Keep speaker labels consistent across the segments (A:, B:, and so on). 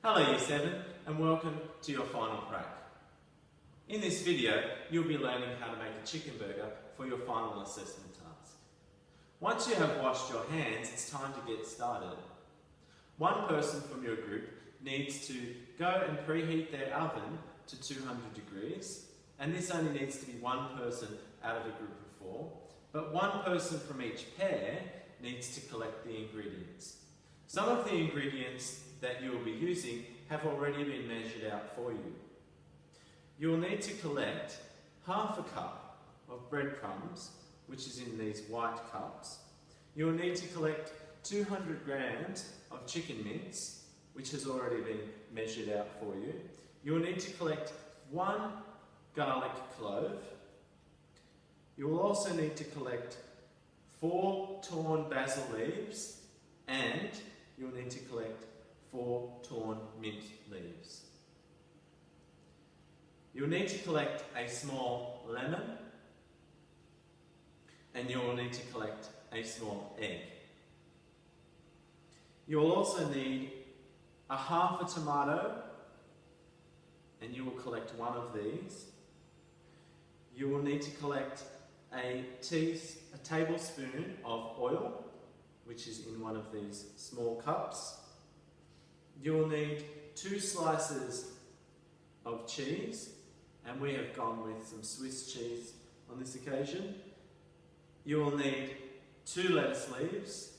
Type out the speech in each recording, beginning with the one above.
A: Hello Year 7 and welcome to your final prac. In this video you'll be learning how to make a chicken burger for your final assessment task. Once you have washed your hands, it's time to get started. One person from your group needs to go and preheat their oven to 200 degrees, and this only needs to be one person out of a group of 4, but one person from each pair needs to collect the ingredients. Some of the ingredients that you will be using have already been measured out for you. You will need to collect half a cup of breadcrumbs, which is in these white cups. You will need to collect 200 grams of chicken mince, which has already been measured out for you. You will need to collect 1 garlic clove. You will also need to collect 4 torn basil leaves, and you will need to collect 4 torn mint leaves. You'll need to collect a small lemon, and you will need to collect a small egg. You will also need a half a tomato, and you will collect 1 of these. You will need to collect a tablespoon of oil, which is in 1 of these small cups. You will need 2 slices of cheese, and we have gone with some Swiss cheese on this occasion. You will need 2 lettuce leaves.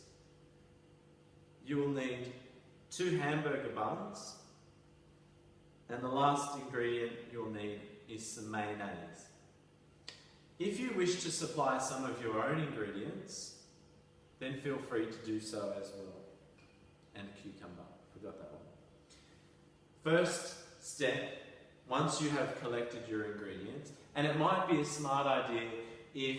A: You will need 2 hamburger buns, and the last ingredient you'll need is some mayonnaise. If you wish to supply some of your own ingredients, then feel free to do so as well. And a cucumber, forgot that one. First step, once you have collected your ingredients, and it might be a smart idea if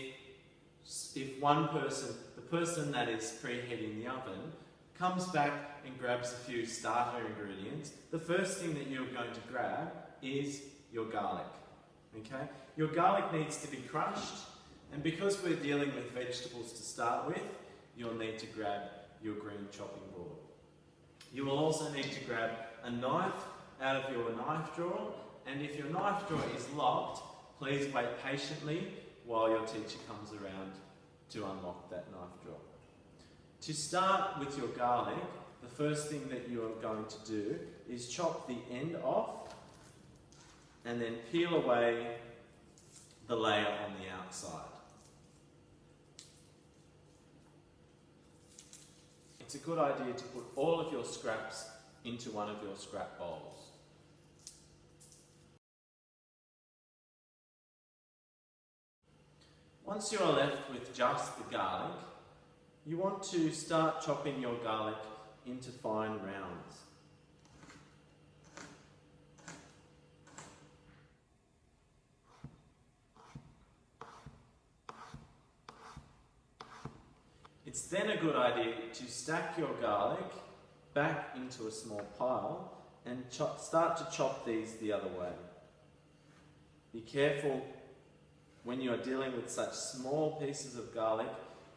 A: one person, the person that is preheating the oven, comes back and grabs a few starter ingredients, the first thing that you're going to grab is your garlic. Okay? Your garlic needs to be crushed, and because we're dealing with vegetables to start with, you'll need to grab your green chopping board. You will also need to grab a knife out of your knife drawer, and if your knife drawer is locked, please wait patiently while your teacher comes around to unlock that knife drawer. To start with your garlic, the first thing that you are going to do is chop the end off and then peel away the layer on the outside. It's a good idea to put all of your scraps into one of your scrap bowls. Once you are left with just the garlic, you want to start chopping your garlic into fine rounds. It's then a good idea to stack your garlic back into a small pile and start to chop these the other way. Be careful when you are dealing with such small pieces of garlic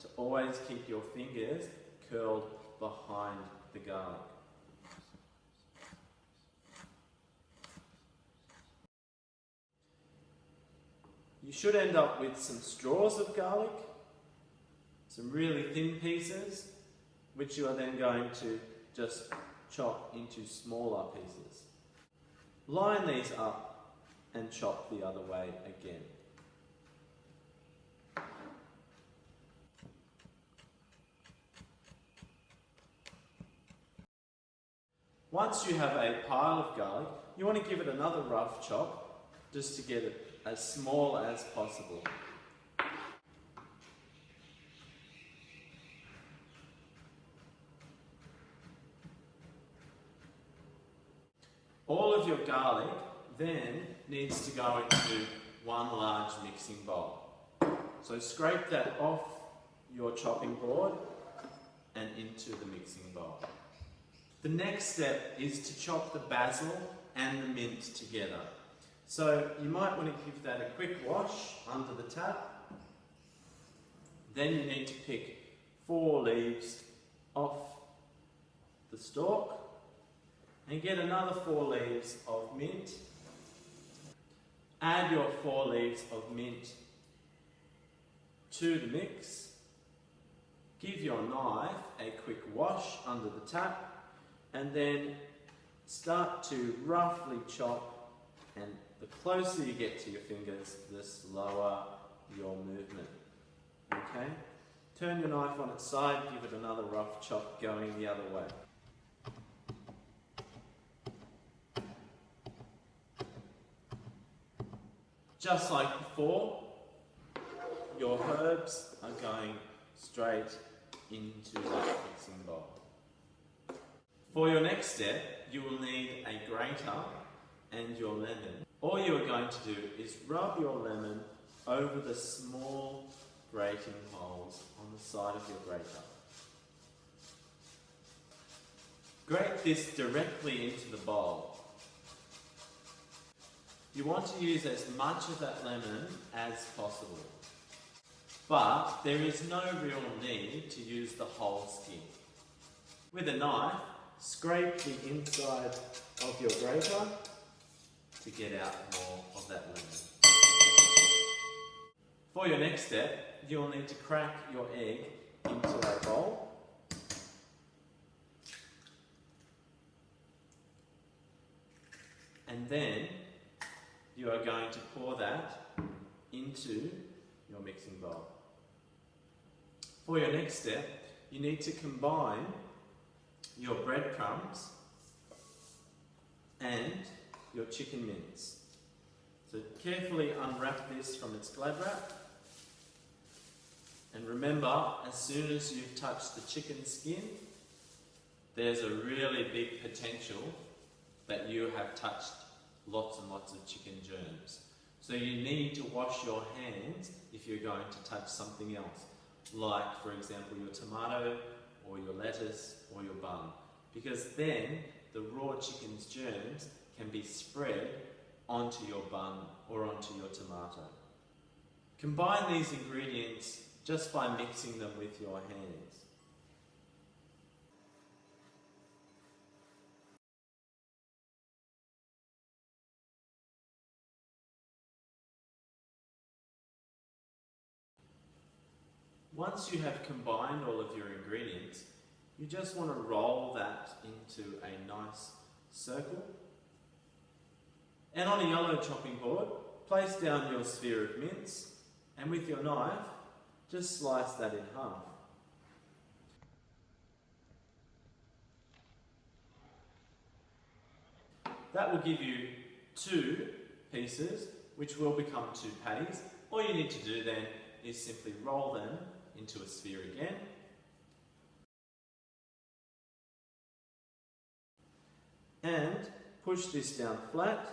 A: to always keep your fingers curled behind the garlic. You should end up with some straws of garlic, some really thin pieces, which you are then going to just chop into smaller pieces. Line these up and chop the other way again. Once you have a pile of garlic, you want to give it another rough chop just to get it as small as possible. All of your garlic then needs to go into one large mixing bowl. So scrape that off your chopping board and into the mixing bowl. The next step is to chop the basil and the mint together. So you might want to give that a quick wash under the tap. Then you need to pick 4 leaves off the stalk and get another 4 leaves of mint. Add your 4 leaves of mint to the mix. Give your knife a quick wash under the tap, and then start to roughly chop, and the closer you get to your fingers, the slower your movement. Okay? Turn your knife on its side, give it another rough chop going the other way. Just like before, your herbs are going straight into that mixing bowl. For your next step, you will need a grater and your lemon. All you are going to do is rub your lemon over the small grating holes on the side of your grater. Grate this directly into the bowl. You want to use as much of that lemon as possible, but there is no real need to use the whole skin. With a knife, scrape the inside of your grater to get out more of that lemon. For your next step, you will need to crack your egg into a bowl. And then you are going to pour that into your mixing bowl. For your next step, you need to combine your breadcrumbs and your chicken mince. So carefully unwrap this from its glad wrap. And remember, as soon as you've touched the chicken skin, there's a really big potential that you have touched lots and lots of chicken germs. So you need to wash your hands if you're going to touch something else, like for example your tomato or your lettuce or your bun, because then the raw chicken's germs can be spread onto your bun or onto your tomato. Combine these ingredients just by mixing them with your hands. Once you have combined all of your ingredients, you just want to roll that into a nice circle. And on a yellow chopping board, place down your sphere of mince, and with your knife, just slice that in half. That will give you 2 pieces, which will become 2 patties. All you need to do then is simply roll them into a sphere again. And push this down flat,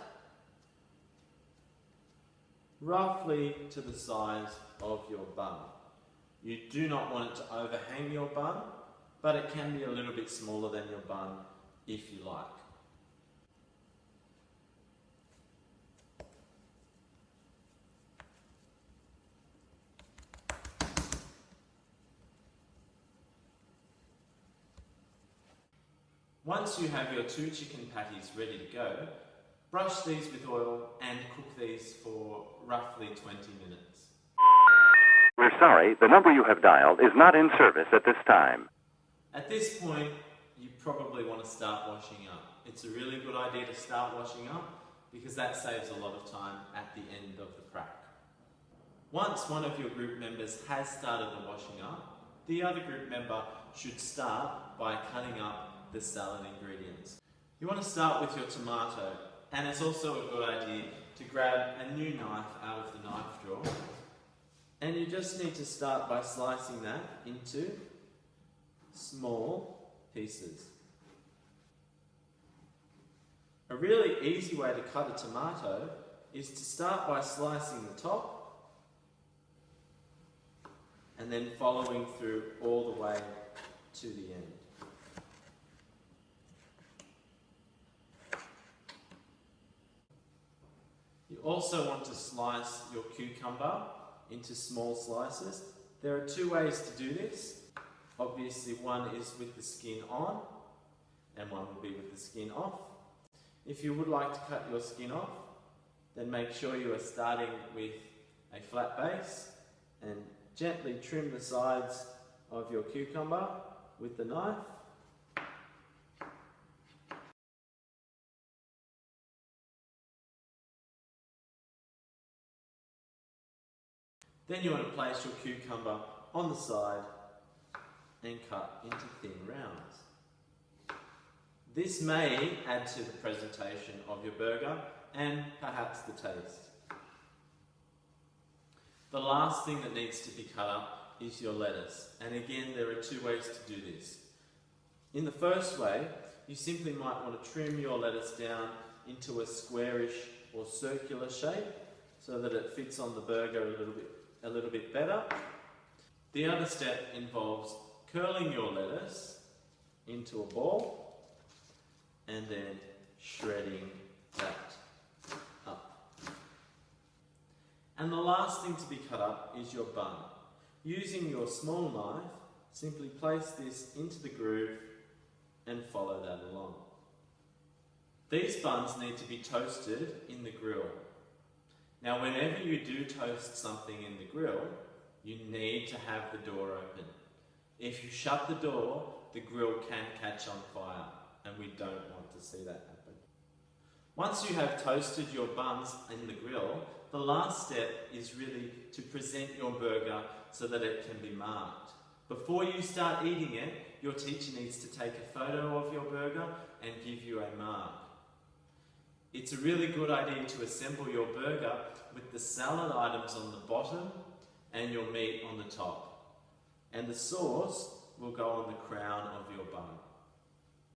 A: roughly to the size of your bun. You do not want it to overhang your bun, but it can be a little bit smaller than your bun if you like. Once you have your 2 chicken patties ready to go, brush these with oil and cook these for roughly 20 minutes.
B: We're sorry, the number you have dialed is not in service at this time.
A: At this point, you probably want to start washing up. It's a really good idea to start washing up because that saves a lot of time at the end of the crack. Once one of your group members has started the washing up, the other group member should start by cutting up the salad ingredients. You want to start with your tomato, and it's also a good idea to grab a new knife out of the knife drawer, and you just need to start by slicing that into small pieces. A really easy way to cut a tomato is to start by slicing the top and then following through all the way to the end. You also want to slice your cucumber into small slices. There are 2 ways to do this. Obviously, one is with the skin on, and one will be with the skin off. If you would like to cut your skin off, then make sure you are starting with a flat base and gently trim the sides of your cucumber with the knife. Then you want to place your cucumber on the side and cut into thin rounds. This may add to the presentation of your burger and perhaps the taste. The last thing that needs to be cut up is your lettuce, and again there are two ways to do this. In the first way, you simply might want to trim your lettuce down into a squarish or circular shape so that it fits on the burger a little bit better. The other step involves curling your lettuce into a ball and then shredding that up. And the last thing to be cut up is your bun. Using your small knife, simply place this into the groove and follow that along. These buns need to be toasted in the grill. Now, whenever you do toast something in the grill, you need to have the door open. If you shut the door, the grill can catch on fire, and we don't want to see that happen. Once you have toasted your buns in the grill, the last step is really to present your burger so that it can be marked. Before you start eating it, your teacher needs to take a photo of your burger and give you a mark. It's a really good idea to assemble your burger with the salad items on the bottom and your meat on the top. And the sauce will go on the crown of your bun.